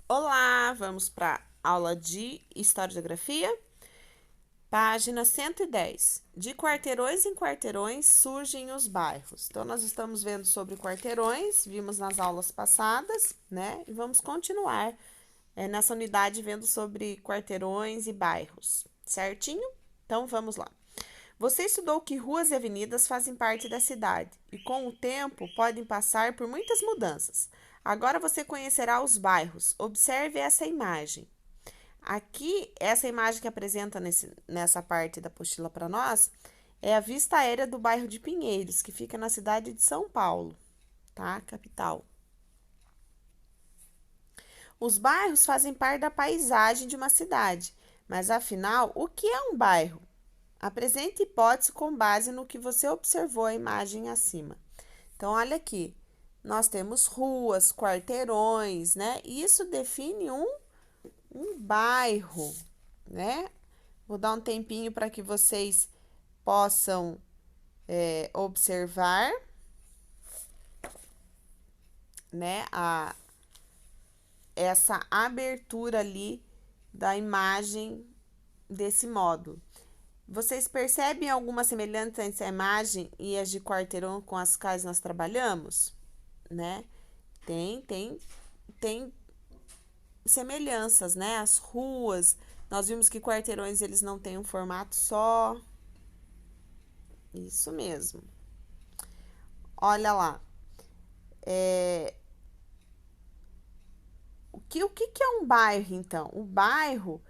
Olá, vamos para aula de História e Geografia, página 110. De quarteirões em quarteirões surgem os bairros. Então, nós estamos vendo sobre quarteirões, vimos nas aulas passadas, né? E vamos continuar nessa unidade vendo sobre quarteirões e bairros, certinho? Então, vamos lá. Você estudou que ruas e avenidas fazem parte da cidade e, com o tempo, podem passar por muitas mudanças. Agora você conhecerá os bairros. Observe essa imagem. Aqui, essa imagem que apresenta nessa parte da apostila para nós é a vista aérea do bairro de Pinheiros, que fica na cidade de São Paulo, tá? Capital. Os bairros fazem parte da paisagem de uma cidade, mas afinal, o que é um bairro? Apresente hipótese com base no que você observou a imagem acima. Então, olha aqui, nós temos ruas, quarteirões, né? Isso define um bairro, né? Vou dar um tempinho para que vocês possam observar, né? Essa abertura ali da imagem desse módulo. Vocês percebem alguma semelhança entre a imagem e as de quarteirão com as quais nós trabalhamos? Né? Tem semelhanças, né? As ruas, nós vimos que quarteirões eles não têm um formato só. Isso mesmo. Olha lá. O que é um bairro, então? O bairro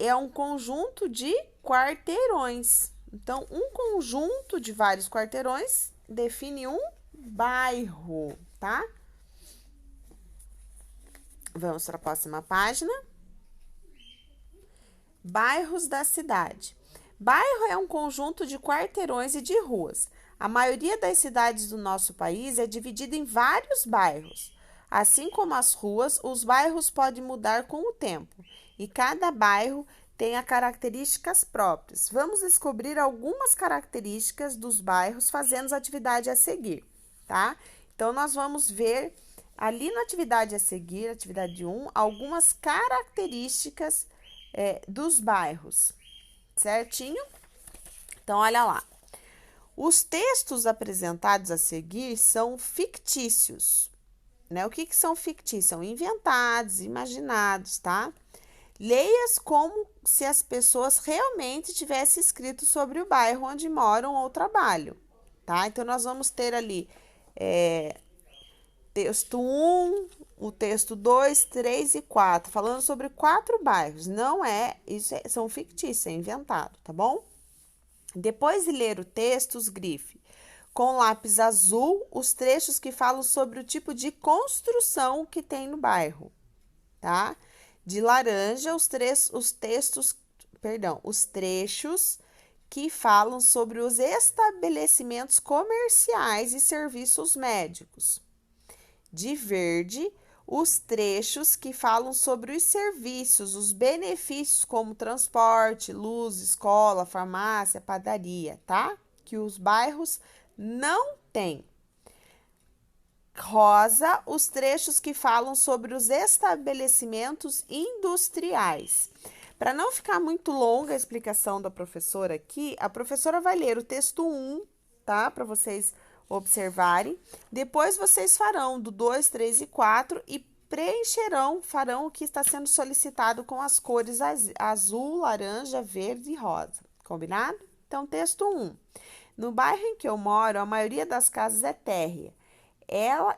é um conjunto de quarteirões. Então, um conjunto de vários quarteirões define um bairro, tá? Vamos para a próxima página. Bairros da cidade. Bairro é um conjunto de quarteirões e de ruas. A maioria das cidades do nosso país é dividida em vários bairros. Assim como as ruas, os bairros podem mudar com o tempo e cada bairro tem características próprias. Vamos descobrir algumas características dos bairros fazendo a atividade a seguir, tá? Então, nós vamos ver ali na atividade a seguir, atividade 1, algumas características dos bairros, certinho? Então, olha lá. Os textos apresentados a seguir são fictícios, né? O que são fictícios? São inventados, imaginados, tá? Leia-as como se as pessoas realmente tivessem escrito sobre o bairro onde moram ou trabalham, tá? Então, nós vamos ter ali texto 1, o texto 2, 3 e 4, falando sobre 4 bairros. Não é, são fictícios, é inventado, tá bom? Depois de ler o texto, grife com lápis azul os trechos que falam sobre o tipo de construção que tem no bairro, tá? De laranja, os trechos que falam sobre os estabelecimentos comerciais e serviços médicos. De verde, os trechos que falam sobre os serviços, os benefícios como transporte, luz, escola, farmácia, padaria, tá? Que os bairros não têm. Rosa, os trechos que falam sobre os estabelecimentos industriais. Para não ficar muito longa a explicação da professora aqui, a professora vai ler o texto 1, tá? Para vocês observarem. Depois vocês farão do 2, 3 e 4 e farão o que está sendo solicitado com as cores azul, laranja, verde e rosa. Combinado? Então, texto 1. No bairro em que eu moro, a maioria das casas é térrea.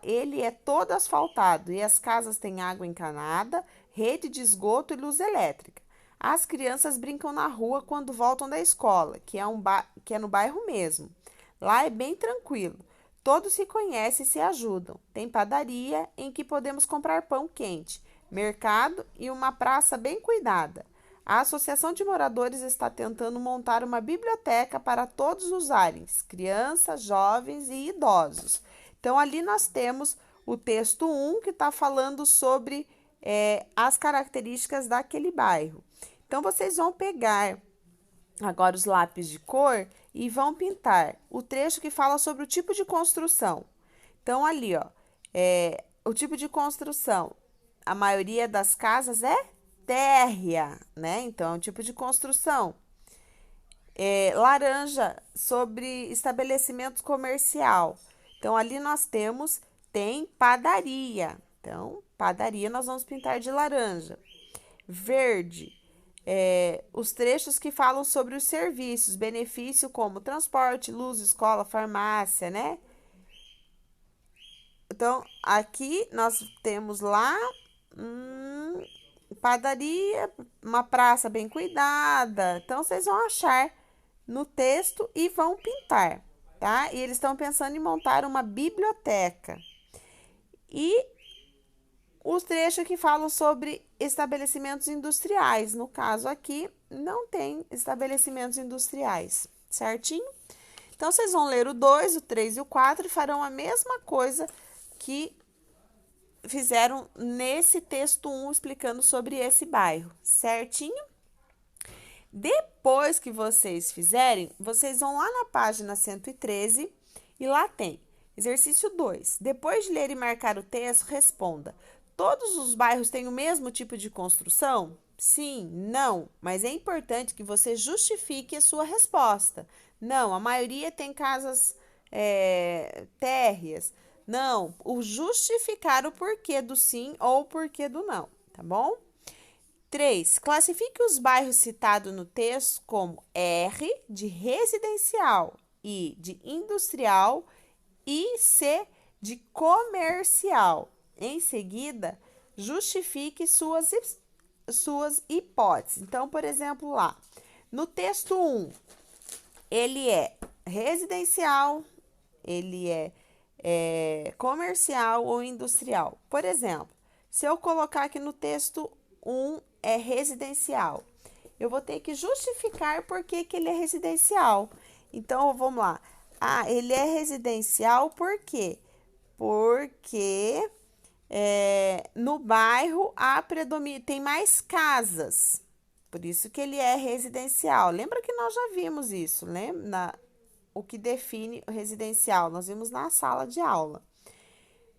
Ele é todo asfaltado e as casas têm água encanada, rede de esgoto e luz elétrica. As crianças brincam na rua quando voltam da escola, que é no bairro mesmo. Lá é bem tranquilo. Todos se conhecem e se ajudam. Tem padaria em que podemos comprar pão quente, mercado e uma praça bem cuidada. A Associação de Moradores está tentando montar uma biblioteca para todos usarem, crianças, jovens e idosos. Então, ali nós temos o texto 1, que está falando sobre as características daquele bairro. Então, vocês vão pegar agora os lápis de cor e vão pintar o trecho que fala sobre o tipo de construção. Então, ali, ó, o tipo de construção. a maioria das casas é térrea, né? Então, é um tipo de construção. Laranja, sobre estabelecimento comercial. Então, ali nós tem padaria. Então, padaria nós vamos pintar de laranja. Verde, os trechos que falam sobre os serviços, benefício como transporte, luz, escola, farmácia, né? Então, aqui nós temos lá padaria, uma praça bem cuidada. Então, vocês vão achar no texto e vão pintar, tá? E eles estão pensando em montar uma biblioteca. E os trechos que falam sobre estabelecimentos industriais. No caso aqui, não tem estabelecimentos industriais, certinho? Então, vocês vão ler o 2, o 3 e o 4 e farão a mesma coisa que fizeram nesse texto 1, explicando sobre esse bairro, certinho? Depois que vocês fizerem, vocês vão lá na página 113 e lá tem exercício 2. Depois de ler e marcar o texto, responda: todos os bairros têm o mesmo tipo de construção? Sim, não, mas é importante que você justifique a sua resposta. Não, a maioria tem casas térreas. Não, o justificar o porquê do sim ou o porquê do não, tá bom? 3. Classifique os bairros citados no texto como R de residencial, I de industrial e C de comercial. Em seguida, justifique suas hipóteses. Então, por exemplo, lá, no texto 1, ele é residencial, ele é comercial ou industrial. Por exemplo, se eu colocar aqui no texto 1 é residencial, eu vou ter que justificar por que ele é residencial. Então, vamos lá. Ele é residencial por quê? Porque no bairro tem mais casas. Por isso que ele é residencial. Lembra que nós já vimos isso, né? O que define o residencial, nós vimos na sala de aula.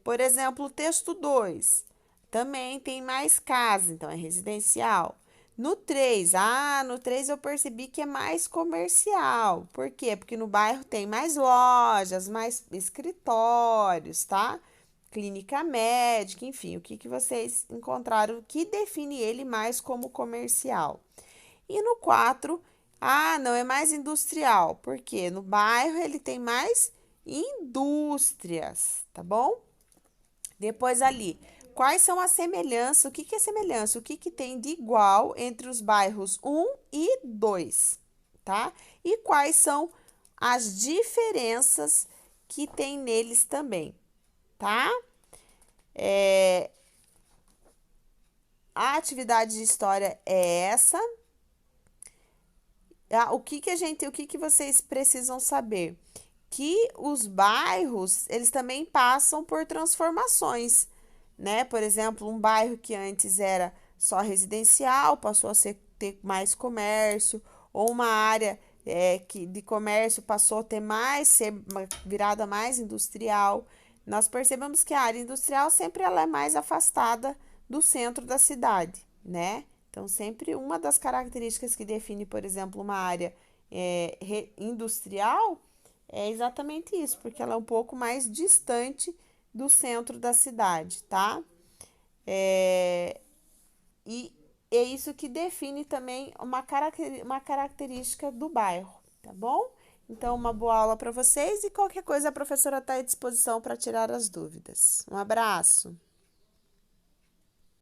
Por exemplo, o texto 2, também tem mais casas, então é residencial. No 3, no 3 eu percebi que é mais comercial. Por quê? Porque no bairro tem mais lojas, mais escritórios, tá? Clínica médica, enfim, o que vocês encontraram que define ele mais como comercial. E no 4, não é mais industrial, porque no bairro ele tem mais indústrias, tá bom? Depois ali, quais são as semelhanças? O que é semelhança? O que tem de igual entre os bairros 1 e 2, tá? E quais são as diferenças que tem neles também, tá? A atividade de história é essa. O que vocês precisam saber? Que os bairros, eles também passam por transformações, né? Por exemplo, um bairro que antes era só residencial, passou a ter mais comércio, ou uma área de comércio passou a ser virada mais industrial. Nós percebemos que a área industrial sempre ela é mais afastada do centro da cidade, né? Então, sempre uma das características que define, por exemplo, uma área industrial é exatamente isso, porque ela é um pouco mais distante do centro da cidade, tá? E é isso que define também uma característica do bairro, tá bom? Então, uma boa aula para vocês e qualquer coisa a professora está à disposição para tirar as dúvidas. Um abraço!